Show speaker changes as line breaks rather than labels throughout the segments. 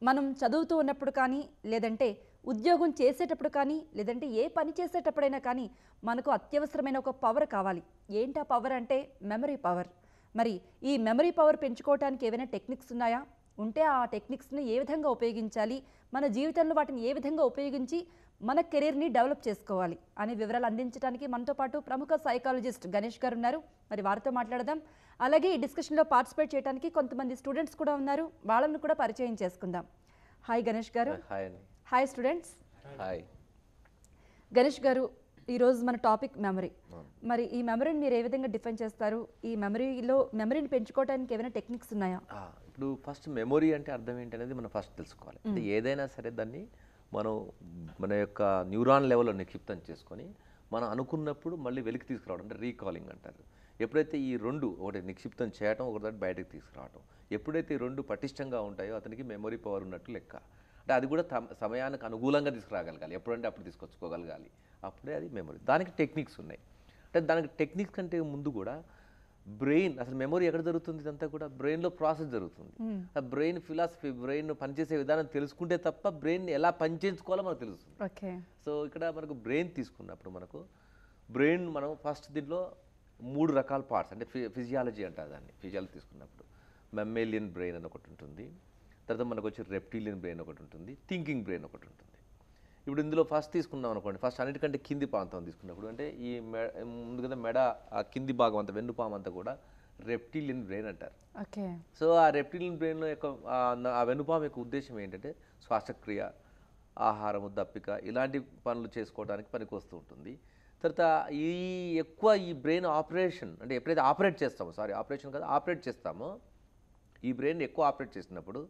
మనం చదువుతూ ఉన్నప్పుడు కానీ లేదంటే ఉద్యోగం చేసేటప్పుడు కానీ లేదంటే ఏ పని చేసేటప్పుడైనా కానీ మనకు అత్యవసరమైన ఒక పవర్ కావాలి. ఏంటి ఆ పవర్ అంటే మెమరీ పవర్. మరి ఈ మెమరీ పవర్ పెంచుకోవడానికి ఏవైనా టెక్నిక్స్ ఉన్నాయా? ఉంటే ఆ టెక్నిక్స్ని ఏ విధంగా ఉపయోగించాలి, మన జీవితంలో వాటిని ఏ విధంగా ఉపయోగించి మన కెరీర్ని డెవలప్ చేసుకోవాలి అనే వివరాలు అందించడానికి మనతో పాటు ప్రముఖ సైకాలజిస్ట్ గణేష్ గారు ఉన్నారు. మరి వారితో మాట్లాడదాం. అలాగే ఈ డిస్కషన్లో పార్టిసిపేట్ చేయడానికి కొంతమంది స్టూడెంట్స్ కూడా ఉన్నారు, వాళ్ళని కూడా పరిచయం చేసుకుందాం. హాయ్ గణేష్ గారు. Hi students.
హాయ్
గణేష్ గారు, ఈరోజు మన టాపిక్ మెమరీ. మరి ఈ మెమరీని మీరు ఏ విధంగా డిఫైన్ చేస్తారు? ఈ మెమరీని పెంచుకోవడానికి ఏమైనా టెక్నిక్స్ ఉన్నాయా?
ఇప్పుడు ఫస్ట్ మెమొరీ అంటే అర్థం ఏంటి అనేది మనం ఫస్ట్ తెలుసుకోవాలి. అంటే ఏదైనా సరే దాన్ని మనం మన యొక్క న్యూరాన్ లెవెల్లో నిక్షిప్తం చేసుకొని మనం అనుకున్నప్పుడు మళ్ళీ వెలికి తీసుకురావడం అంటే రీకాలింగ్ అంటారు. ఎప్పుడైతే ఈ రెండు, ఒకటి నిక్షిప్తం చేయటం, ఒకటి బయటకు తీసుకురావడం, ఎప్పుడైతే ఈ రెండు పటిష్టంగా ఉంటాయో అతనికి మెమొరీ పవర్ ఉన్నట్టు లెక్క. అంటే అది కూడా సమయానికి అనుకూలంగా తీసుకురాగలగాలి, ఎప్పుడంటే అప్పుడు తీసుకొచ్చుకోగలగాలి, అప్పుడే అది మెమొరీ. దానికి టెక్నిక్స్ ఉన్నాయి. అంటే దానికి టెక్నిక్స్ కంటే ముందు కూడా బ్రెయిన్, అసలు మెమొరీ ఎక్కడ జరుగుతుంది, ఇదంతా కూడా బ్రెయిన్లో ప్రాసెస్ జరుగుతుంది. ఆ బ్రెయిన్ ఫిలాసఫీ, బ్రెయిన్ పనిచేసే విధానం తెలుసుకుంటే తప్ప బ్రెయిన్ ఎలా పనిచేసుకోవాలో మనకు తెలుస్తుంది.
ఓకే.
సో ఇక్కడ మనకు బ్రెయిన్ తీసుకున్నప్పుడు మనకు బ్రెయిన్ మనం ఫస్ట్ దీంట్లో 3 రకాల పార్ట్స్ అంటే ఫిజియాలజీ అంటారు దాన్ని. ఫిజియాలజీ తీసుకున్నప్పుడు మెమ్మేలియన్ బ్రెయిన్ అని ఒకటి ఉంటుంది, తర్వాత మనకు వచ్చి రెప్టిలియన్ బ్రెయిన్ ఒకటి ఉంటుంది, థింకింగ్ బ్రెయిన్ ఒకటి ఉంటుంది. ఇప్పుడు ఇందులో ఫస్ట్ తీసుకున్నాం అనుకోండి, ఫస్ట్ అన్నిటికంటే కింది ప్రాంతం తీసుకున్నప్పుడు అంటే ఈ ముందు కదా మెడ, ఆ కింది భాగం అంతా, వెన్నుపాము అంతా కూడా రెప్టిలియన్ బ్రెయిన్ అంటారు.
ఓకే. సో
ఆ రెప్టిలియన్ బ్రెయిన్లో యొక్క ఆ వెన్నుపాము యొక్క ఉద్దేశం ఏంటంటే శ్వాసక్రియ, ఆహారము, దప్పిక ఇలాంటి పనులు చేసుకోవడానికి పనికి వస్తూ ఉంటుంది. తర్వాత ఈ బ్రెయిన్ ఆపరేషన్ అంటే ఎప్పుడైతే ఆపరేట్ చేస్తామో ఈ బ్రెయిన్ ఎక్కువ ఆపరేట్ చేసినప్పుడు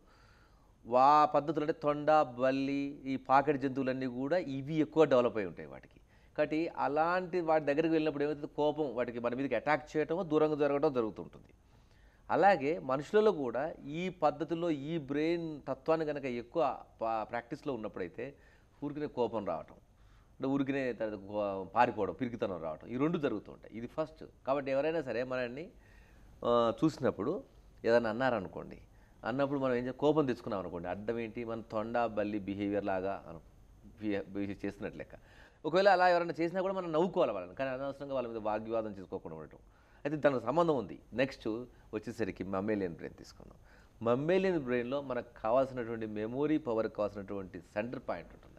పద్ధతులు అంటే తొండ, బల్లి, ఈ పాకెట్ జంతువులన్నీ కూడా ఇవి ఎక్కువ డెవలప్ అయి ఉంటాయి వాటికి. కాబట్టి అలాంటి వాటి దగ్గరికి వెళ్ళినప్పుడు ఏమవుతుంది, కోపం వాటికి మన మీదకి అటాక్ చేయటమో, దూరంగా జరగడం జరుగుతుంటుంది. అలాగే మనుషులలో కూడా ఈ పద్ధతిలో ఈ బ్రెయిన్ తత్వాన్ని కనుక ఎక్కువ ప్రాక్టీస్లో ఉన్నప్పుడైతే ఊరికినే కోపం రావటం, అంటే ఊరికినే పారిపోవడం, పిరికితనం రావటం, ఈ రెండు జరుగుతూ ఉంటాయి. ఇది ఫస్ట్. కాబట్టి ఎవరైనా సరే మనల్ని చూసినప్పుడు ఏదైనా అన్నారనుకోండి, అన్నప్పుడు మనం కోపం తెచ్చుకున్నాం అనుకోండి, అర్థం ఏంటి, మన తొండ బల్లి బిహేవియర్ లాగా బిహేవ్ చేస్తున్నట్లు లెక్క. ఒకవేళ అలా ఎవరైనా చేసినా కూడా మనం నవ్వుకోవాలి వాళ్ళని, కానీ అనవసరంగా వాళ్ళ మీద వాగ్వివాదం చేసుకోకుండా ఉండటం. అయితే దానికి సంబంధం ఉంది. నెక్స్ట్ వచ్చేసరికి మమ్మేలియన్ బ్రెయిన్ తీసుకుందాం. మమ్మేలియన్ బ్రెయిన్లో మనకు కావాల్సినటువంటి మెమొరీ పవర్ కావాల్సినటువంటి సెంటర్ పాయింట్ ఉంటుంది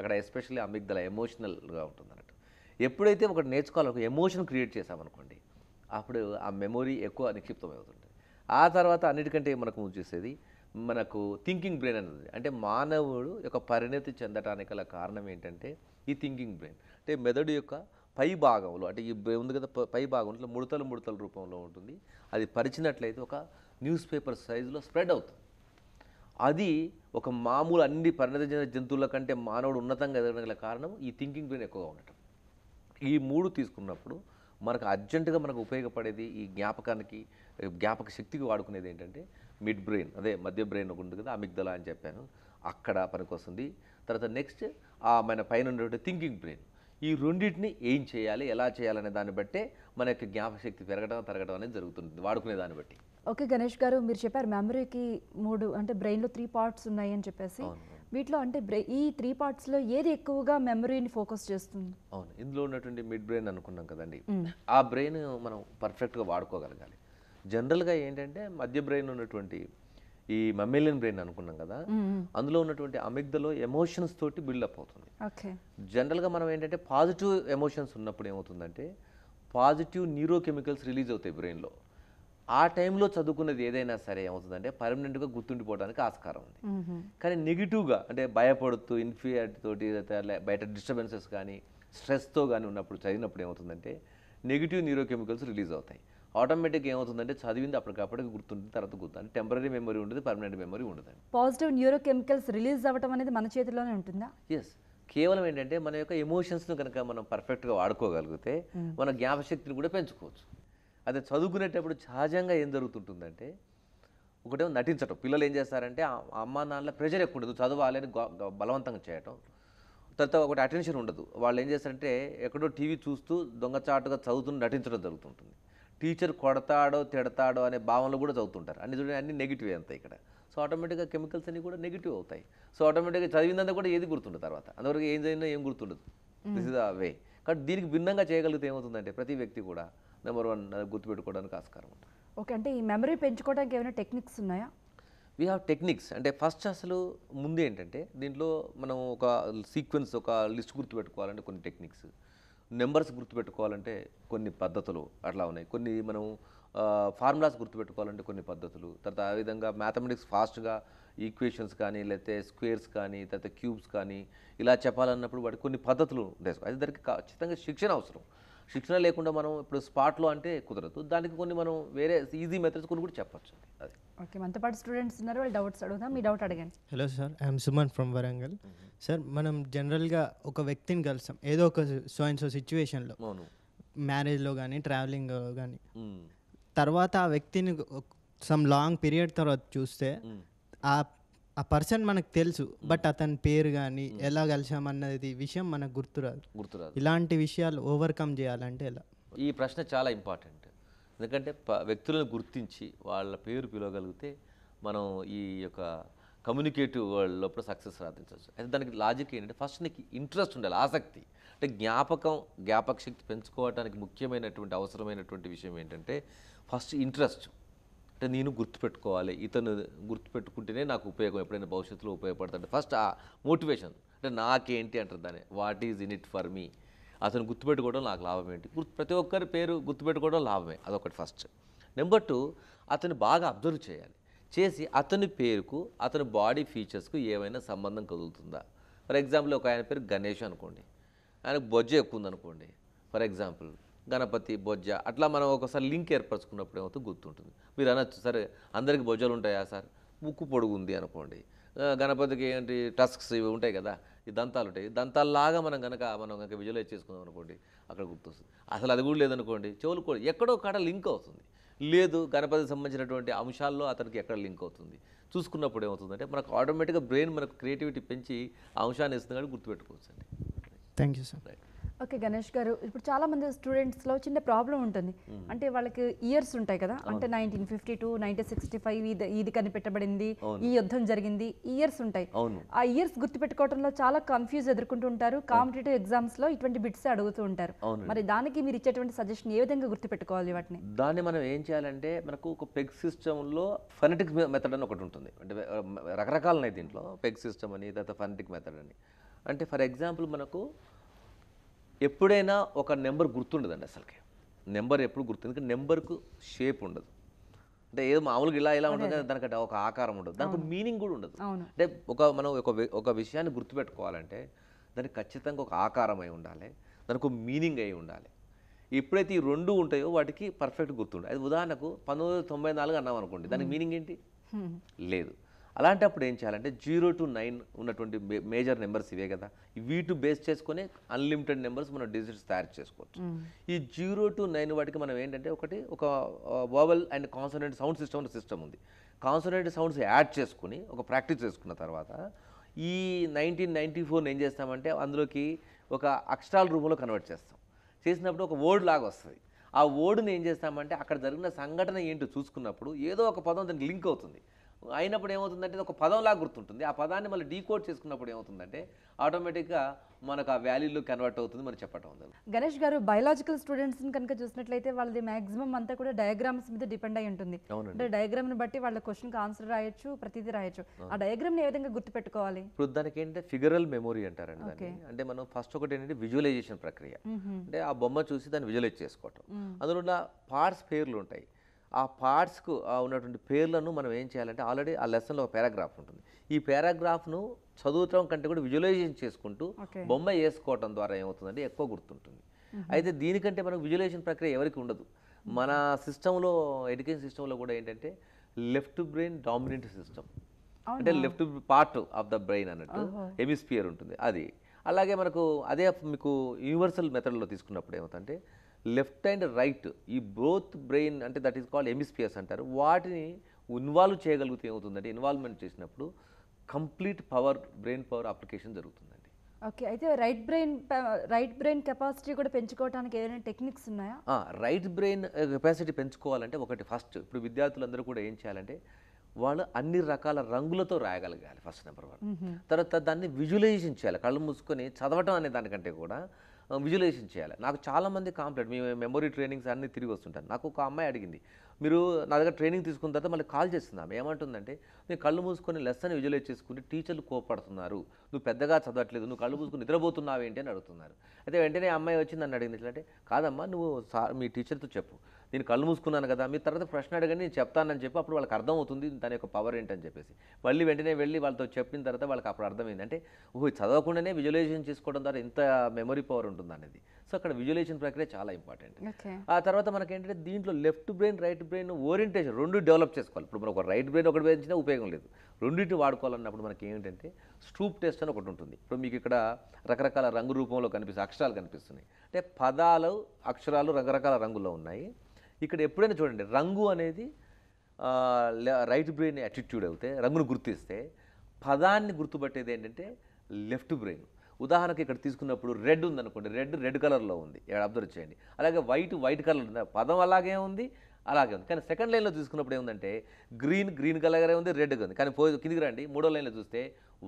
అక్కడ ఎస్పెషల్లీ అమిగ్దల, ఎమోషనల్గా ఉంటుంది అన్నట్టు. ఎప్పుడైతే ఒకటి నేర్చుకోవాలి, ఒక ఎమోషన్ క్రియేట్ చేసామనుకోండి, అప్పుడు ఆ మెమొరీ ఎక్కువ నిక్షిప్తం అవుతుంది. ఆ తర్వాత అన్నిటికంటే మనకు చూసేది మనకు థింకింగ్ బ్రెయిన్ అనేది. అంటే మానవుడు యొక్క పరిణతి చెందడానికి గల కారణం ఏంటంటే ఈ థింకింగ్ బ్రెయిన్. అంటే మెదడు యొక్క పై భాగంలో, అంటే ఈ ఉంది కదా పై భాగంలో ముడతల రూపంలో ఉంటుంది. అది పరిచినట్లయితే ఒక న్యూస్ పేపర్ సైజులో స్ప్రెడ్ అవుతుంది. అది ఒక మామూలు అన్ని పరిణతి చెందిన జంతువుల కంటే మానవుడు ఉన్నతంగా ఎదగడం గల కారణం ఈ థింకింగ్ బ్రెయిన్ ఎక్కువగా ఉండటం. ఈ 3 తీసుకున్నప్పుడు మనకు అర్జెంటుగా మనకు ఉపయోగపడేది, ఈ జ్ఞాపక శక్తికి వాడుకునేది ఏంటంటే మిడ్ బ్రెయిన్, అదే మధ్య బ్రెయిన్ ఒకటి ఉంది కదా, అమిగ్దల అని చెప్పాను, అక్కడ పనికి వస్తుంది. తర్వాత నెక్స్ట్ మన పైన ఉన్నటువంటి థింకింగ్ బ్రెయిన్. ఈ రెండింటిని ఏం చేయాలి, ఎలా చేయాలనే దాన్ని బట్టే మన యొక్క జ్ఞాపక శక్తి తరగడం అనేది జరుగుతుంది, వాడుకునే దాన్ని బట్టి.
ఓకే గణేష్ గారు, మీరు చెప్పారు మెమరీకి 3 అంటే బ్రెయిన్లో 3 పార్ట్స్ ఉన్నాయి అని చెప్పేసి. వీటిలో అంటే ఈ 3 పార్ట్స్లో ఏది ఎక్కువగా మెమరీని ఫోకస్ చేస్తుంది?
అవును, ఇందులో ఉన్నటువంటి మిడ్ బ్రెయిన్ అనుకున్నాం కదండి, ఆ బ్రెయిన్ మనం పర్ఫెక్ట్గా వాడుకోగలగాలి. జనరల్గా ఏంటంటే మధ్య బ్రెయిన్ ఉన్నటువంటి ఈ మమ్మేలియన్ బ్రెయిన్ అనుకున్నాం కదా, అందులో ఉన్నటువంటి అమిగ్దలో ఎమోషన్స్ తోటి బిల్డప్ అవుతుంది. జనరల్గా మనం ఏంటంటే పాజిటివ్ ఎమోషన్స్ ఉన్నప్పుడు ఏమవుతుందంటే పాజిటివ్ న్యూరో కెమికల్స్ రిలీజ్ అవుతాయి బ్రెయిన్లో. ఆ టైంలో చదువుకున్నది ఏదైనా సరే ఏమవుతుందంటే పర్మనెంట్గా గుర్తుండిపోవడానికి ఆస్కారం ఉంది. కానీ నెగిటివ్గా అంటే భయపడుతూ, ఇన్ఫీరియారిటీ తోటి, బయట డిస్టర్బెన్సెస్ కానీ స్ట్రెస్తో కానీ ఉన్నప్పుడు చదివినప్పుడు ఏమవుతుందంటే నెగిటివ్ న్యూరో కెమికల్స్ రిలీజ్ అవుతాయి. ఆటోమేటిక్గా ఏమవుతుందంటే చదివింది అప్పటికప్పటికి గుర్తుంటుంది, తర్వాత గుర్తుంది. టెంపరీ మెమరీ ఉంటుంది, పర్మనెంట్ మెమరీ ఉండదు.
పాజిటివ్ న్యూరో కెమికల్స్ రిలీజ్ అవ్వడం అనేది మన చేతిలోనే ఉంటుందా?
ఎస్. కేవలం ఏంటంటే మన యొక్క ఎమోషన్స్ను కనుక మనం పర్ఫెక్ట్గా వాడుకోగలిగితే మన జ్ఞాపశక్తిని కూడా పెంచుకోవచ్చు. అదే చదువుకునేటప్పుడు సహజంగా ఏం జరుగుతుంటుందంటే ఒకటేమో నటించటం. పిల్లలు ఏం చేస్తారంటే అమ్మా నాన్నల ప్రెషర్ ఎక్కువ ఉండదు, చదవాలి అని బలవంతంగా చేయటం. తర్వాత ఒకటి అటెన్షన్ ఉండదు. వాళ్ళు ఏం చేస్తారంటే ఎక్కడో టీవీ చూస్తూ దొంగచాటుగా చదువుతూ నటించడం జరుగుతుంటుంది. టీచర్ కొడతాడో తిడతాడో అనే భావనలు కూడా చదువుతుంటారు. అన్ని నెగిటివ్ అంతా ఇక్కడ. సో ఆటోమేటిక్గా కెమికల్స్ అన్ని కూడా నెగిటివ్ అవుతాయి. సో ఆటోమేటిక్గా చదివిందంతా కూడా ఏది గుర్తుండదు తర్వాత, అంతవరకు ఏం చదివినా ఏం గుర్తుండదు. This is the way. కాబట్టి దీనికి భిన్నంగా చేయగలిగితే ఏమవుతుందంటే ప్రతి వ్యక్తి కూడా నెంబర్ 1 గుర్తుపెట్టుకోవడానికి ఆస్కారం ఉంటుంది.
ఓకే, అంటే ఈ మెమరీ పెంచుకోవడానికి ఏమైనా టెక్నిక్స్ ఉన్నాయా?
We have techniques. అంటే ఫస్ట్ అసలు ముందు ఏంటంటే దీంట్లో మనం ఒక సీక్వెన్స్, ఒక లిస్ట్ గుర్తుపెట్టుకోవాలంటే కొన్ని టెక్నిక్స్, నెంబర్స్ గుర్తుపెట్టుకోవాలంటే కొన్ని పద్ధతులు అట్లా ఉన్నాయి. కొన్ని మనం ఫార్ములాస్ గుర్తుపెట్టుకోవాలంటే కొన్ని పద్ధతులు, తర్వాత ఆ విధంగా మ్యాథమెటిక్స్ ఫాస్ట్గా ఈక్వేషన్స్ కానీ, లేకపోతే స్క్వేర్స్ కానీ, తర్వాత క్యూబ్స్ కానీ ఇలా చెప్పాలన్నప్పుడు వాటికి కొన్ని పద్ధతులు ఉంటాయి. అది దానికి ఖచ్చితంగా శిక్షణ అవసరం. శిక్షణ లేకుండా మనం ఇప్పుడు స్పాట్లో అంటే కుదరదు. దానికి కొన్ని మనం వేరే ఈజీ మెథడ్స్ కొన్ని కూడా చెప్పచ్చు. అది
ఓకే, మనతో పాటు స్టూడెంట్స్ ఉన్నారు, వాళ్ళు డౌట్స్ అడుగుదాం. మీ డౌట్ అడగండి.
Hello sir, I'm Suman from Warangal. Sir, మనం జనరల్గా ఒక వ్యక్తిని కలుస్తాం ఏదో ఒక సో అండ్ సో సిచ్యువేషన్లో,
అవును,
మ్యారేజ్లో కానీ ట్రావెలింగ్లో కానీ. తర్వాత ఆ వ్యక్తిని సమ్ లాంగ్ పీరియడ్ తర్వాత చూస్తే ఆ పర్సన్ మనకు తెలుసు, బట్ అతని పేరు కానీ ఎలా కలిసామన్నది విషయం మనకు గుర్తురాదు. ఇలాంటి విషయాలు ఓవర్కమ్ చేయాలంటే ఎలా?
ఈ ప్రశ్న చాలా ఇంపార్టెంట్. ఎందుకంటే వ్యక్తులను గుర్తించి వాళ్ళ పేరు పిలవగలిగితే మనం ఈ యొక్క కమ్యూనికేటివ్ వరల్డ్ లోపల సక్సెస్ సాధించవచ్చు. అయితే దానికి లాజిక్ ఏంటంటే ఫస్ట్ నీకు ఇంట్రెస్ట్ ఉండాలి, ఆసక్తి. అంటే జ్ఞాపక శక్తి పెంచుకోవడానికి ముఖ్యమైనటువంటి అవసరమైనటువంటి విషయం ఏంటంటే ఫస్ట్ ఇంట్రెస్ట్. అంటే నేను గుర్తుపెట్టుకోవాలి, ఇతను గుర్తుపెట్టుకుంటేనే నాకు ఉపయోగం, ఎప్పుడైనా భవిష్యత్తులో ఉపయోగపడుతుంది. ఫస్ట్ ఆ మోటివేషన్, అంటే నాకేంటి అంటారు దాన్ని, what is in it for me. అతను గుర్తుపెట్టుకోవడం నాకు లాభం ఏంటి, ప్రతి ఒక్కరి పేరు గుర్తుపెట్టుకోవడం లాభమే, అదొకటి ఫస్ట్. నెంబర్ 2, అతను బాగా అబ్జర్వ్ చేసి అతని పేరుకు అతని బాడీ ఫీచర్స్కు ఏమైనా సంబంధం కలుగుతుందా. ఫర్ ఎగ్జాంపుల్ ఒక ఆయన పేరు గణేష్ అనుకోండి, ఆయనకు బొజ్జ ఎక్కువ ఉందనుకోండి, ఫర్ ఎగ్జాంపుల్ గణపతి బొజ్జ, అట్లా మనం ఒకసారి లింక్ ఏర్పరచుకున్నప్పుడు ఏమవుతుంది గుర్తుంటుంది. మీరు అనొచ్చు, సరే అందరికి బొజ్జలు ఉంటాయా సార్, ముక్కు పొడుగు ఉంది అనుకోండి, గణపతికి ఏంటి టస్క్స్ ఇవి ఉంటాయి కదా, ఈ దంతాలు ఉంటాయి, దంతాల్లాగా మనం కనుక విజువలైజ్ చేసుకుందాం అనుకోండి, అక్కడ గుర్తొస్తుంది. అసలు అది కూడా లేదనుకోండి, చెవులు కూడా ఎక్కడో కాడ లింక్ అవుతుంది. లేదు, గణపతికి సంబంధించినటువంటి అంశాల్లో అతనికి ఎక్కడ లింక్ అవుతుంది చూసుకున్నప్పుడు ఏమవుతుందంటే మనకు ఆటోమేటిక్గా బ్రెయిన్ మనకు క్రియేటివిటీ పెంచి ఆ అంశాన్ని ఇస్తుంది కానీ గుర్తుపెట్టుకోవచ్చు అండి.
Thank you sir.
Right.
Okay Ganesh గారు, ఇప్పుడు చాలా మంది స్టూడెంట్స్లో చిన్న ప్రాబ్లం ఉంటుంది. అంటే వాళ్ళకి ఇయర్స్ ఉంటాయి కదా, అంటే 1952, 1965 ఇది కనిపెట్టబడింది, ఈ యుద్ధం జరిగింది, ఇయర్స్ ఉంటాయి. ఆ ఇయర్స్ గుర్తుపెట్టుకోవడంలో చాలా కన్ఫ్యూజ్ ఎదుర్కొంటూ ఉంటారు. కాంపిటేటివ్ ఎగ్జామ్స్ లో ఇటువంటి బిట్స్ అడుగుతూ ఉంటారు. మరి దానికి మీరు ఇచ్చేటువంటి సజెషన్ ఏ విధంగా గుర్తుపెట్టుకోవాలి వాటిని?
దాన్ని మనం ఏం చేయాలంటే మనకు ఒక పెగ్ సిస్టంలో ఫనెటిక్ మెథడ్ అని ఒకటి ఉంటుంది. అంటే రకరకాలు ఉన్నాయి దీంట్లో, పెగ్ సిస్టమ్ అని, తర్వాత ఫనెటిక్ మెథడ్ అని. అంటే ఫర్ ఎగ్జాంపుల్ మనకు ఎప్పుడైనా ఒక నెంబర్ గుర్తుండదండి. అసలుకి నెంబర్ ఎప్పుడు గుర్తుంది, ఎందుకంటే నెంబర్కు షేప్ ఉండదు. అంటే ఏదో మామూలుగా ఇలా ఉంటుంది, దానికంటే ఒక ఆకారం ఉండదు, దానికి మీనింగ్ కూడా ఉండదు. అంటే మనం ఒక విషయాన్ని గుర్తుపెట్టుకోవాలంటే దానికి ఖచ్చితంగా ఒక ఆకారం అయి ఉండాలి, దానికి ఒక మీనింగ్ అయి ఉండాలి. ఎప్పుడైతే ఈ రెండు ఉంటాయో వాటికి పర్ఫెక్ట్ గుర్తుండాలి. అది ఉదాహరణకు 1994 అన్నాం అనుకోండి, దానికి మీనింగ్ ఏంటి లేదు. అలాంటప్పుడు ఏం చేయాలంటే 0 to 9 ఉన్నటువంటి మేజర్ నెంబర్స్ ఇవే కదా, వీటి బేస్ చేసుకొని అన్లిమిటెడ్ నెంబర్స్ మనం డిజిట్స్ తయారు చేసుకోవచ్చు. ఈ 0 to 9 వాటికి మనం ఏంటంటే ఒక vowel and consonant sound system ఉంది. కాన్సోనెంట్ సౌండ్స్ యాడ్ చేసుకుని ఒక ప్రాక్టీస్ చేసుకున్న తర్వాత ఈ 1994 ఏం చేస్తామంటే అందులోకి ఒక అక్షరాల రూపంలో కన్వర్ట్ చేసినప్పుడు ఒక వర్డ్ లాగా వస్తుంది. ఆ వర్డ్ని ఏం చేస్తామంటే అక్కడ జరిగిన సంఘటన ఏంటో చూసుకున్నప్పుడు ఏదో ఒక పదం దానికి లింక్ అవుతుంది. అయినప్పుడు ఏమవుతుందంటే ఒక పదంలాగా గుర్తుంటుంది. ఆ పదాన్ని మళ్ళీ డీకోడ్ చేసుకున్నప్పుడు ఏమవుతుందంటే ఆటోమేటిక్గా మనకు ఆ వాల్యూలో కన్వర్ట్ అవుతుంది, మనం చెప్పటం ఉంది.
గణేష్ గారు, బయాలజికల్ స్టూడెంట్స్ని కనుక చూసినట్లయితే వాళ్ళది మ్యాక్సిమం అంతా కూడా డయాగ్రామ్స్ మీద డిపెండ్ అయి ఉంటుంది. అంటే డయాగ్రామ్ని బట్టి వాళ్ళ క్వశ్చన్కి ఆన్సర్ రాయొచ్చు, ప్రతిదీ రాయొచ్చు. ఆ డయాగ్రామ్ని ఏ విధంగా గుర్తుపెట్టుకోవాలి?
ఇప్పుడు దానికి ఏంటంటే ఫిగరల్ మెమొరీ అంటారండి దాన్ని. అంటే మనం ఫస్ట్ ఒకటి ఏంటంటే విజువలైజేషన్ ప్రక్రియ, అంటే ఆ బొమ్మ చూసి దాన్ని విజువలైజ్ చేసుకోవటం. అందులో ఉన్న పార్ట్స్ పేర్లు ఉంటాయి. ఆ పార్ట్స్కు ఉన్నటువంటి పేర్లను మనం ఏం చేయాలంటే ఆల్రెడీ ఆ లెసన్లో ఒక పారాగ్రాఫ్ ఉంటుంది. ఈ పారాగ్రాఫ్ను చదువుతాం కంటే కూడా విజువలైజేషన్ చేసుకుంటూ బొమ్మ వేసుకోవటం ద్వారా ఏమవుతుందంటే ఎక్కువ గుర్తుంటుంది. అయితే దీనికంటే మనకు విజువలైజేషన్ ప్రక్రియ ఎవరికి ఉండదు. మన సిస్టంలో, ఎడ్యుకేషన్ సిస్టంలో కూడా ఏంటంటే లెఫ్ట్ బ్రెయిన్ డామినెంట్ సిస్టమ్, అంటే left part of the brain అన్నట్టు హెమిస్ఫియర్ ఉంటుంది అది. అలాగే మనకు అదే మీకు యూనివర్సల్ మెథడ్లో తీసుకున్నప్పుడు ఏమవుతుందంటే లెఫ్ట్ అండ్ రైట్ ఈ బోత్ బ్రెయిన్, అంటే దట్ ఈస్ కాల్డ్ హెమిస్ఫియర్స్ అంటారు, వాటిని ఇన్వాల్వ్ చేయగలిగితే ఏమవుతుందంటే ఇన్వాల్వ్మెంట్ చేసినప్పుడు కంప్లీట్ బ్రెయిన్ పవర్ అప్లికేషన్ జరుగుతుందండి.
ఓకే, అయితే రైట్ బ్రెయిన్ కెపాసిటీ కూడా పెంచుకోవడానికి ఏదైనా టెక్నిక్స్ ఉన్నాయా?
రైట్ బ్రెయిన్ కెపాసిటీ పెంచుకోవాలంటే ఒకటి ఫస్ట్ ఇప్పుడు విద్యార్థులందరూ కూడా ఏం చేయాలంటే వాళ్ళు అన్ని రకాల రంగులతో రాయగలగాలి ఫస్ట్ నెంబర్ 1. తర్వాత దాన్ని విజువలైజేషన్ చేయాలి. కళ్ళు మూసుకొని చదవటం అనే దానికంటే కూడా విజువలైజేషన్ చేయాలి. నాకు చాలామంది కాంప్లైంట్, మీ మెమొరీ ట్రైనింగ్స్ అన్నీ తిరిగి వస్తుంటాను. నాకు ఒక అమ్మాయి అడిగింది, మీరు నా దగ్గర ట్రైనింగ్ తీసుకున్న తర్వాత మళ్ళీ కాల్ చేస్తుంది. ఆమె ఏమంటుందంటే, నేను కళ్ళు మూసుకొని లెసన్ విజువలైజ్ చేసుకుంటే టీచర్లు కోపడుతున్నారు, నువ్వు పెద్దగా చదవట్లేదు, నువ్వు కళ్ళు మూసుకొని నిద్రపోతున్నావు ఏంటి అని అడుగుతున్నారు. అయితే వెంటనే అమ్మాయి వచ్చి నన్ను అడిగింది, ఎట్లా అంటే, కాదమ్మా నువ్వు మీ టీచర్తో చెప్పు, నేను కళ్ళు మూసుకున్నాను కదా, మీ తర్వాత ప్రశ్న అడగండి నేను చెప్తానని చెప్పి, అప్పుడు వాళ్ళకి అర్థమవుతుంది దాని యొక్క పవర్ ఏంటని చెప్పేసి. మళ్ళీ వెంటనే వెళ్ళి వాళ్ళతో చెప్పిన తర్వాత వాళ్ళకి అప్పుడు అర్థమైంది, అంటే ఓహో చదవకుండానే విజువలైజేషన్ చేసుకోవడం ద్వారా ఇంత మెమరీ పవర్ ఉంటుంది అనేది. సో అక్కడ విజువలైజేషన్ ప్రక్రియ చాలా ఇంపార్టెంట్. ఆ తర్వాత మనకేంటంటే దీంట్లో left brain right brain orientation రెండు డెవలప్ చేసుకోవాలి. ఇప్పుడు మనకు రైట్ బ్రెయిన్ ఒకటి పెంచినా ఉపయోగం లేదు, రెండింటిని వాడుకోవాలన్నప్పుడు మనకి ఏంటంటే స్ట్రూప్ టెస్ట్ అని ఒకటి ఉంటుంది. ఇప్పుడు మీకు ఇక్కడ రకరకాల రంగు రూపంలో కనిపిస్తాయి, అక్షరాలు కనిపిస్తున్నాయి, అంటే పదాలు అక్షరాలు రకరకాల రంగుల్లో ఉన్నాయి. ఇక్కడ ఎప్పుడైనా చూడండి, రంగు అనేది రైట్ బ్రెయిన్ యాటిట్యూడ్ అవుతే రంగును గుర్తిస్తే, పదాన్ని గుర్తుపట్టేది ఏంటంటే లెఫ్ట్ బ్రెయిన్. ఉదాహరణకి ఇక్కడ తీసుకున్నప్పుడు రెడ్ ఉందనుకోండి, రెడ్ కలర్లో ఉంది, ఇక్కడ అబ్జర్వ్ చేయండి. అలాగే వైట్ కలర్ ఉంది, పదం అలాగే ఉంది, అలాగే ఉంది. కానీ సెకండ్ లైన్లో తీసుకున్నప్పుడు ఏముందంటే గ్రీన్ కలర్ ఉంది, రెడ్గా ఉంది. కానీ కిందికి రండి, మూడో లైన్లో చూస్తే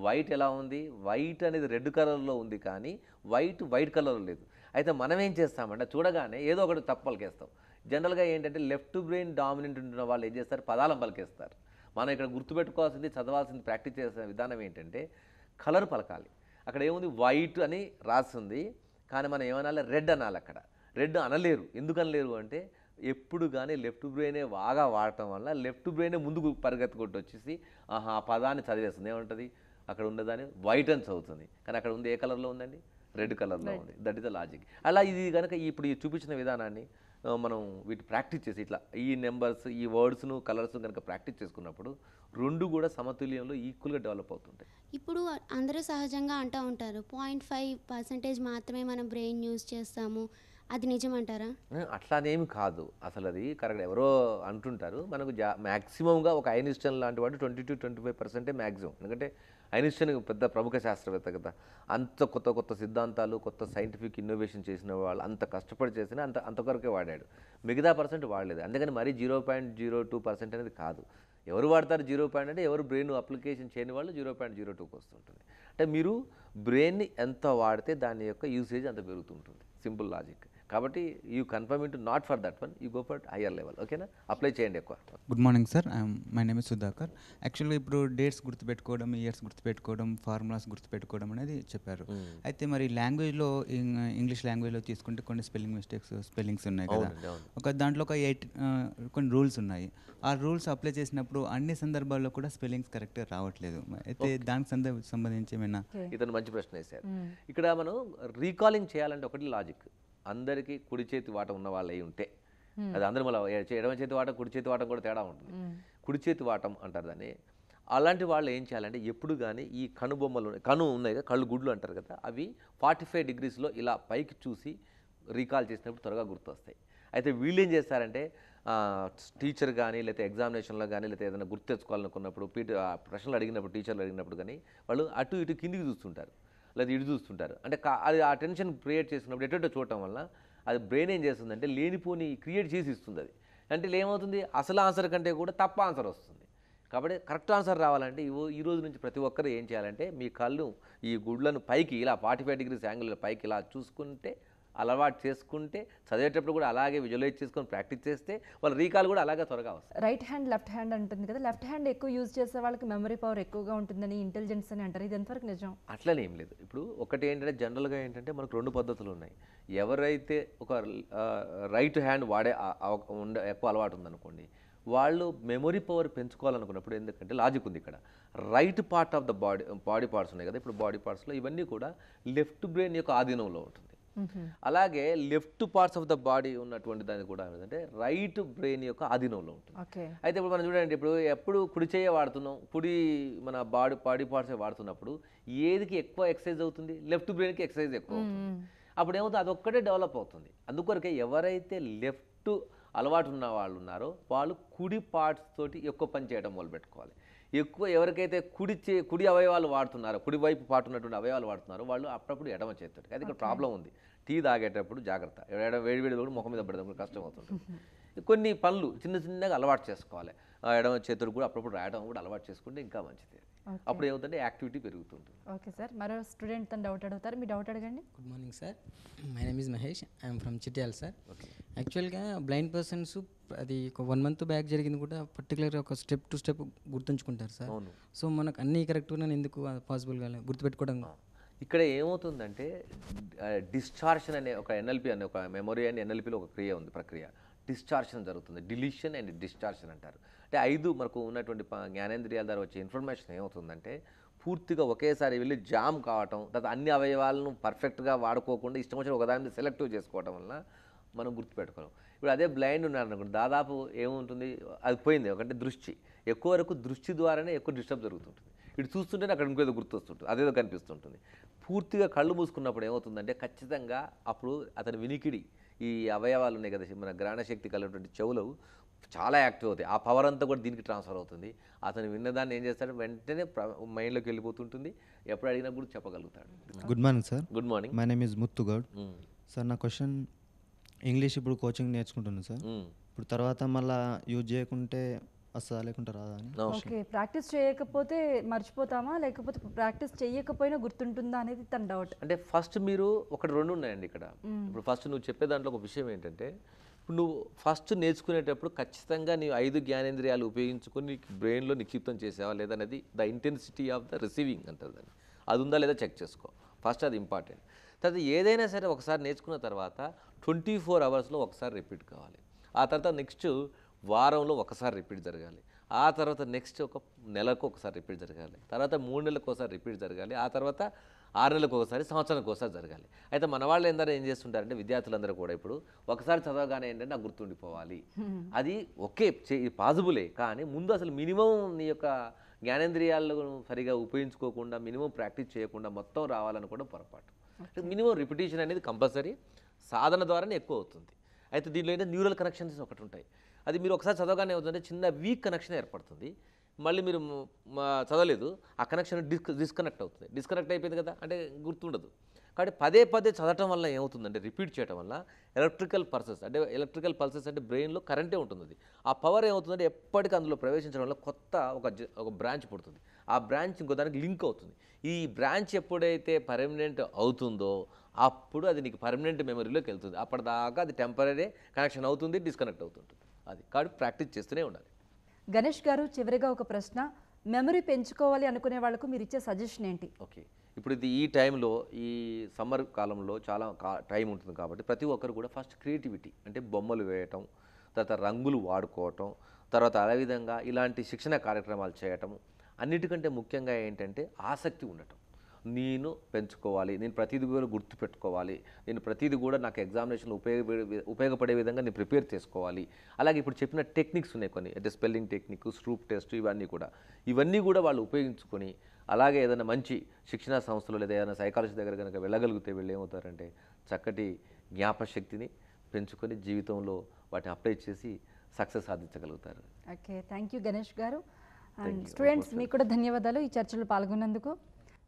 వైట్ ఎలా ఉంది, వైట్ అనేది రెడ్ కలర్లో ఉంది, కానీ వైట్ కలర్లో లేదు. అయితే మనం ఏం చేస్తామంటే చూడగానే ఏదో ఒకటి తప్పు పలికేస్తాం. జనరల్గా ఏంటంటే లెఫ్ట్ బ్రెయిన్ డామినెంట్ ఉంటున్న వాళ్ళు ఏం చేస్తారు, పదాలను పలికేస్తారు. మనం ఇక్కడ గుర్తుపెట్టుకోవాల్సింది, చదవాల్సింది, ప్రాక్టీస్ చేసే విధానం ఏంటంటే కలర్ పలకాలి. అక్కడ ఏముంది వైట్ అని రాస్తుంది, కానీ మనం ఏమనాలి, రెడ్ అనాలి. అక్కడ రెడ్ అనలేరు. ఎందుకు అనలేరు అంటే ఎప్పుడు కానీ లెఫ్ట్ బ్రెయినే బాగా వాడటం వల్ల లెఫ్ట్ బ్రెయినే ముందుకు పరిగెత్తుకుంటూ వచ్చేసి ఆ పదాన్ని చదివేస్తుంది. ఏమంటుంది, అక్కడ ఉన్నదాన్ని వైట్ అని చదువుతుంది, కానీ అక్కడ ఉంది ఏ కలర్లో ఉందండి, రెడ్ కలర్లో ఉంది. That is the logic. అలా ఇది కనుక ఇప్పుడు ఈ చూపించిన విధానాన్ని మనం వీటి ప్రాక్టీస్ చేసి ఇట్లా ఈ నెంబర్స్, ఈ వర్డ్స్ను, కలర్స్ను కనుక ప్రాక్టీస్ చేసుకున్నప్పుడు రెండు కూడా సమతుల్యంలో ఈక్వల్గా డెవలప్ అవుతుంటాయి.
ఇప్పుడు అందరూ సహజంగా అంటూ ఉంటారు 0.5% మాత్రమే మనం బ్రెయిన్ యూజ్ చేస్తాము, అది నిజమంటారా?
అట్లానేమి కాదు, అసలు అది కరెక్ట్. ఎవరో అంటుంటారు, మనకు మ్యాక్సిమంగా ఒక ఐన్స్టైన్ లాంటి వాడు 20-25% మ్యాక్సిమం. ఎందుకంటే ఐన్స్టైన్ పెద్ద ప్రముఖ శాస్త్రవేత్త కదా, అంత కొత్త సిద్ధాంతాలు, కొత్త సైంటిఫిక్ ఇన్నోవేషన్ చేసిన వాళ్ళు అంత కష్టపడి చేసినా అంతవరకే వాడాడు, మిగతా పర్సెంట్ వాడలేదు. అందుకని మరీ 0.02% అనేది కాదు. ఎవరు వాడతారు 0 అంటే ఎవరు బ్రెయిన్ అప్లికేషన్ చేయని వాళ్ళు 0.02కి వస్తుంటుంది. అంటే మీరు బ్రెయిన్ని ఎంత వాడితే దాని యొక్క యూసేజ్ అంత పెరుగుతుంటుంది, సింపుల్ లాజిక్. కాబట్టి you confirm into not for that one, you go for higher level. ఓకేనా, అప్లై చేయండి ఎక్కువ.
Good morning sir, my name is Sudhakar. యాక్చువల్గా ఇప్పుడు డేట్స్ గుర్తుపెట్టుకోవడం, ఇయర్స్ గుర్తుపెట్టుకోవడం, ఫార్ములాస్ గుర్తుపెట్టుకోవడం అనేది చెప్పారు. అయితే మరి లాంగ్వేజ్లో ఇంగ్లీష్ లాంగ్వేజ్లో తీసుకుంటే కొన్ని స్పెల్లింగ్స్ ఉన్నాయి కదా, దాంట్లో ఒక 8 కొన్ని రూల్స్ ఉన్నాయి. ఆ రూల్స్ అప్లై చేసినప్పుడు అన్ని సందర్భాల్లో కూడా స్పెల్లింగ్స్ కరెక్ట్గా రావట్లేదు. అయితే దానికి సంబంధించి ఏమైనా?
ఇతను మంచి ప్రశ్న వేశారు. ఇక్కడ మనం రీకాలింగ్ చేయాలంటే ఒకటి లాజిక్. అందరికీ కుడి చేతి వాటం ఉన్న వాళ్ళు అయి ఉంటే, అది అందరూ మళ్ళీ ఎడమ చేతి వాటం కుడి చేతి వాటం కూడా తేడా ఉంటుంది. కుడి చేతి వాటం అంటారు దాన్ని. అలాంటి వాళ్ళు ఏం చేయాలంటే ఎప్పుడు కానీ ఈ కను ఉన్నాయి కదా, కళ్ళు గుడ్లు అంటారు కదా, అవి 45 degreesలో ఇలా పైకి చూసి రీకాల్ చేసినప్పుడు త్వరగా గుర్తొస్తాయి. అయితే వీళ్ళు ఏం చేస్తారంటే టీచర్ కానీ లేకపోతే ఎగ్జామినేషన్లో కానీ లేకపోతే ఏదైనా గుర్తు తెచ్చుకోవాలనుకున్నప్పుడు ప్రశ్నలు అడిగినప్పుడు, టీచర్లు అడిగినప్పుడు కానీ వాళ్ళు అటు ఇటు కిందికి చూస్తుంటారు, లేదా ఇటు చూస్తుంటారు. అంటే అది ఆ టెన్షన్ క్రియేట్ చేసినప్పుడు ఎటో చూడటం వల్ల అది బ్రెయిన్ ఏం చేస్తుందంటే లేనిపోని క్రియేట్ చేసి ఇస్తుంది. అది అంటే ఏమవుతుంది, అసలు ఆన్సర్ కంటే కూడా తప్ప ఆన్సర్ వస్తుంది. కాబట్టి కరెక్ట్ ఆన్సర్ రావాలంటే ఈ రోజు నుంచి ప్రతి ఒక్కరు ఏం చేయాలంటే మీ కళ్ళు ఈ గుడ్లను పైకి ఇలా 45 degrees యాంగిల్ పైకి ఇలా చూసుకుంటే, అలవాటు చేసుకుంటే, చదివేటప్పుడు కూడా అలాగే విజువలైజ్ చేసుకొని ప్రాక్టీస్ చేస్తే వాళ్ళ రీకాల్ కూడా అలాగే త్వరగా వస్తుంది.
రైట్ హ్యాండ్ లెఫ్ట్ హ్యాండ్ అంటుంది కదా, లెఫ్ట్ హ్యాండ్ ఎక్కువ యూజ్ చేసే వాళ్ళకి మెమరీ పవర్ ఎక్కువగా ఉంటుందని, ఇంటెలిజెన్స్ అని అంటారు. ఇది ఎంతవరకు నిజం?
అట్లనే ఏం లేదు. ఇప్పుడు ఒకటి ఏంటంటే జనరల్గా ఏంటంటే మనకు 2 పద్ధతులు ఉన్నాయి. ఎవరైతే ఒక రైట్ హ్యాండ్ వాడే ఎక్కువ అలవాటు ఉందనుకోండి, వాళ్ళు మెమొరీ పవర్ పెంచుకోవాలనుకున్నప్పుడు, ఎందుకంటే లాజిక్ ఉంది ఇక్కడ, right part of the body parts ఉన్నాయి కదా, ఇప్పుడు బాడీ పార్ట్స్లో ఇవన్నీ కూడా లెఫ్ట్ బ్రెయిన్ యొక్క ఆధీనంలో ఉంటుంది. అలాగే left parts of the body ఉన్నటువంటి దాన్ని కూడా ఏంటంటే రైట్ బ్రెయిన్ యొక్క ఆధీనంలో ఉంటుంది. అయితే ఇప్పుడు మనం చూడండి, ఎప్పుడు కుడి చేయ వాడుతున్నాం, మన బాడీ పార్ట్స్ వాడుతున్నప్పుడు ఏదికి ఎక్కువ ఎక్సర్సైజ్ అవుతుంది, లెఫ్ట్ బ్రెయిన్కి ఎక్సర్సైజ్ ఎక్కువ అవుతుంది. అప్పుడు ఏమవుతుంది, అదొక్కటే డెవలప్ అవుతుంది. అందుకొరకే ఎవరైతే లెఫ్ట్ అలవాటు ఉన్న వాళ్ళు ఉన్నారో వాళ్ళు కుడి పార్ట్స్ తోటి ఎక్కువ పని చేయడం మొదలుపెట్టుకోవాలి. ఎవరికైతే కుడి అవయవాలు వాడుతున్నారో, కుడి వైపు పాటు ఉన్నటువంటి అవయవాలు వాడుతున్నారో వాళ్ళు అప్పుడప్పుడు ఎడమ చేస్తారు. అది ఇక్కడ ప్రాబ్లం ఉంది. టీ తాగేటప్పుడు జాగ్రత్త, వేడి కూడా ముఖం మీద పడడం కష్టం అవుతుంది. కొన్ని పనులు చిన్నగా అలవాటు చేసుకోవాలి. ఎడమ చేతులు కూడా అప్పుడప్పుడు రాయడం కూడా అలవాటు చేసుకుంటే ఇంకా మంచిది. అప్పుడు ఏమవుతుందంటే యాక్టివిటీ పెరుగుతుంటుంది.
ఓకే సార్, మరో స్టూడెంట్ తను డౌట్ అడుగుతారు, మీ డౌట్ అడగండి.
Good morning sir, my name is Mahesh, I'm from Chityala sir. యాక్చువల్గా బ్లైండ్ పర్సన్స్ అది ఒక 1 month బ్యాక్ జరిగింది కూడా పర్టికులర్గా ఒక స్టెప్ టు స్టెప్ గుర్తుంచుకుంటారు సార్. సో మనకు అన్నీ కరెక్ట్గా ఎందుకు పాసిబుల్ కాలేదు గుర్తుపెట్టుకోవడం?
ఇక్కడ ఏమవుతుందంటే డిశ్చార్షన్ అనే ఒక ఎన్ఎల్పి అనే ఒక మెమొరీ అండ్ ఎన్ఎల్పిలో ఒక క్రియ ఉంది, ప్రక్రియ. డిశ్చార్షన్ జరుగుతుంది, డిలీషన్ అండ్ డిశ్చార్షన్ అంటారు. అంటే 5 మనకు ఉన్నటువంటి జ్ఞానేంద్రియాల ద్వారా వచ్చే ఇన్ఫర్మేషన్ ఏమవుతుందంటే పూర్తిగా ఒకేసారి వెళ్ళి జామ్ కావటం, తర్వాత అన్ని అవయవాలను పర్ఫెక్ట్గా వాడుకోకుండా ఇష్టం వచ్చిన ఒకదాన్ని సెలెక్టివ్ చేసుకోవడం వల్ల మనం గుర్తుపెట్టుకోలేం. ఇప్పుడు అదే బ్లైండ్ ఉన్నారనుకోండి, దాదాపు ఏముంటుంది, అది పోయింది. ఒకటి దృష్టి, ఎక్కువ వరకు దృష్టి ద్వారానే ఎక్కువ డిస్టర్బ్ జరుగుతుంటుంది. ఇటు చూస్తుంటేనే అక్కడ ఇంకేదో గుర్తొస్తుంటుంది, అదేదో కనిపిస్తుంటుంది. పూర్తిగా కళ్ళు మూసుకున్నప్పుడు ఏమవుతుందంటే ఖచ్చితంగా అప్పుడు అతని వినికిడి, ఈ అవయవాలు ఉన్నాయి కదా మన గ్రహణశక్తి కలిగినటువంటి చెవులు చాలా యాక్టివ్ అవుతాయి. ఆ పవర్ అంతా కూడా దీనికి ట్రాన్స్ఫర్ అవుతుంది. అతను విన్నదాన్ని ఏం చేస్తాడు, వెంటనే మైండ్లోకి వెళ్ళిపోతుంటుంది. ఎప్పుడు అడిగినా కూడా చెప్పగలుగుతాడు.
Good morning sir.
Good morning.
My name is Muthugoud sir. నా క్వశ్చన్, ఇంగ్లీష్ ఇప్పుడు కోచింగ్ నేర్చుకుంటున్నాను సార్. ఇప్పుడు తర్వాత మళ్ళీ యూజ్ చేయకుంటే వస్తుందా లేకుంటే రాదా అని.
ఓకే, ప్రాక్టీస్ చేయకపోతే మర్చిపోతామా, లేకపోతే ప్రాక్టీస్ చేయకపోయినా గుర్తుంటుందా అనేది తన డౌట్.
అంటే ఫస్ట్ మీరు ఒకటి 2 ఉన్నాయండి ఇక్కడ. ఇప్పుడు ఫస్ట్ నువ్వు చెప్పే దాంట్లో ఒక విషయం ఏంటంటే, ఇప్పుడు నువ్వు ఫస్ట్ నేర్చుకునేటప్పుడు ఖచ్చితంగా నీవు 5 జ్ఞానేంద్రియాలు ఉపయోగించుకొని నీకు బ్రెయిన్లో నిక్షిప్తం చేసావా లేదనేది the intensity of the receiving అంటారు దాన్ని. అది ఉందా లేదా చెక్ చేసుకో ఫస్ట్, అది ఇంపార్టెంట్. తర్వాత ఏదైనా సరే ఒకసారి నేర్చుకున్న తర్వాత 24 hours ఒకసారి రిపీట్ కావాలి. ఆ తర్వాత నెక్స్ట్ వారంలో ఒకసారి రిపీట్ జరగాలి. ఆ తర్వాత నెక్స్ట్ ఒక నెలకు ఒకసారి రిపీట్ జరగాలి. తర్వాత 3 నెలలకు ఒకసారి రిపీట్ జరగాలి. ఆ తర్వాత 6 నెలలకు ఒకసారి, సంవత్సరానికి ఒకసారి జరగాలి. అయితే మన వాళ్ళు ఏం చేస్తుంటారంటే విద్యార్థులందరూ కూడా ఇప్పుడు ఒకసారి చదవగానే ఏంటంటే నాకు గుర్తుండిపోవాలి, అది ఓకే పాసిబులే. కానీ ముందు అసలు మినిమం నీ యొక్క జ్ఞానేంద్రియాలను సరిగా ఉపయోగించుకోకుండా మినిమం ప్రాక్టీస్ చేయకుండా మొత్తం రావాలనుకోవడం పొరపాటు. మినిమం రిపిటేషన్ అనేది కంపల్సరీ, సాధన ద్వారానే ఎక్కువ అవుతుంది. అయితే దీనిలో ఏంటంటే న్యూరల్ కనెక్షన్స్ ఒకటి ఉంటాయి. అది మీరు ఒకసారి చదవగానే అవుతుందంటే చిన్న వీక్ కనెక్షన్ ఏర్పడుతుంది. మళ్ళీ మీరు చదవలేదు, ఆ కనెక్షన్ డిస్కనెక్ట్ అవుతుంది. డిస్కనెక్ట్ అయిపోయింది కదా అంటే గుర్తుండదు. కాబట్టి పదే చదవటం వల్ల ఏమవుతుందంటే, రిపీట్ చేయడం వల్ల ఎలక్ట్రికల్ పల్సెస్ అంటే బ్రెయిన్లో కరెంటే ఉంటుంది. అది ఆ పవర్ ఏమవుతుందంటే ఎప్పటికీ అందులో ప్రవేశించడం వల్ల కొత్త ఒక బ్రాంచ్ పుడుతుంది. ఆ బ్రాంచ్ ఇంకో దానికి లింక్ అవుతుంది. ఈ బ్రాంచ్ ఎప్పుడైతే పర్మనెంట్ అవుతుందో అప్పుడు అది నీకు పర్మనెంట్ మెమరీలోకి వెళ్తుంది. అప్పటిదాకా అది టెంపరీ కనెక్షన్ అవుతుంది, డిస్కనెక్ట్ అవుతుంటుంది. అది కాబట్టి ప్రాక్టీస్ చేస్తూనే ఉండాలి.
గణేష్ గారు, చివరిగా ఒక ప్రశ్న, మెమరీ పెంచుకోవాలి అనుకునే వాళ్ళకు మీరు ఇచ్చే సజెషన్ ఏంటి?
ఓకే, ఇప్పుడు ఇది ఈ టైంలో, ఈ సమ్మర్ కాలంలో చాలా టైం ఉంటుంది కాబట్టి ప్రతి ఒక్కరు కూడా ఫస్ట్ క్రియేటివిటీ అంటే బొమ్మలు వేయటం, తర్వాత రంగులు వాడుకోవటం, తర్వాత అదేవిధంగా ఇలాంటి శిక్షణ కార్యక్రమాలు చేయటం, అన్నిటికంటే ముఖ్యంగా ఏంటంటే ఆసక్తి ఉండటం. నేను పెంచుకోవాలి, నేను ప్రతిదీ కూడా గుర్తుపెట్టుకోవాలి, నేను ప్రతిదీ కూడా నాకు ఎగ్జామినేషన్లో ఉపయోగపడే విధంగా నేను ప్రిపేర్ చేసుకోవాలి. అలాగే ఇప్పుడు చెప్పిన టెక్నిక్స్ ఉన్నాయి కొన్ని, అంటే స్పెల్లింగ్ టెక్నిక్, స్ట్రూప్ టెస్ట్, ఇవన్నీ కూడా వాళ్ళు ఉపయోగించుకొని, అలాగే ఏదైనా మంచి శిక్షణా సంస్థలు లేదా ఏదైనా సైకాలజీ దగ్గర కనుక వెళ్ళగలిగితే వీళ్ళు ఏమవుతారంటే చక్కటి జ్ఞాపశక్తిని పెంచుకొని జీవితంలో వాటిని అప్లై చేసి సక్సెస్ సాధించగలుగుతారు.
ఓకే, థ్యాంక్ యూ గణేష్ గారు. అండ్ స్టూడెంట్స్, మీకు కూడా ధన్యవాదాలు ఈ చర్చలో పాల్గొన్నందుకు.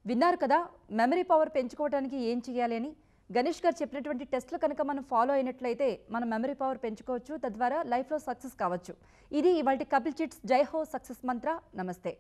విన్నారు కదా మెమరీ పవర్ పెంచుకోవడానికి ఏం చేయాలి అని. గణేష్ గారు చెప్పినటువంటి టెస్ట్లు కనుక మనం ఫాలో అయినట్లయితే మన మెమరీ పవర్ పెంచుకోవచ్చు, తద్వారా లైఫ్లో సక్సెస్ కావచ్చు. ఇది ఇవాల్టి కపిల్ చిట్స్ జై హో సక్సెస్ మంత్ర. నమస్తే.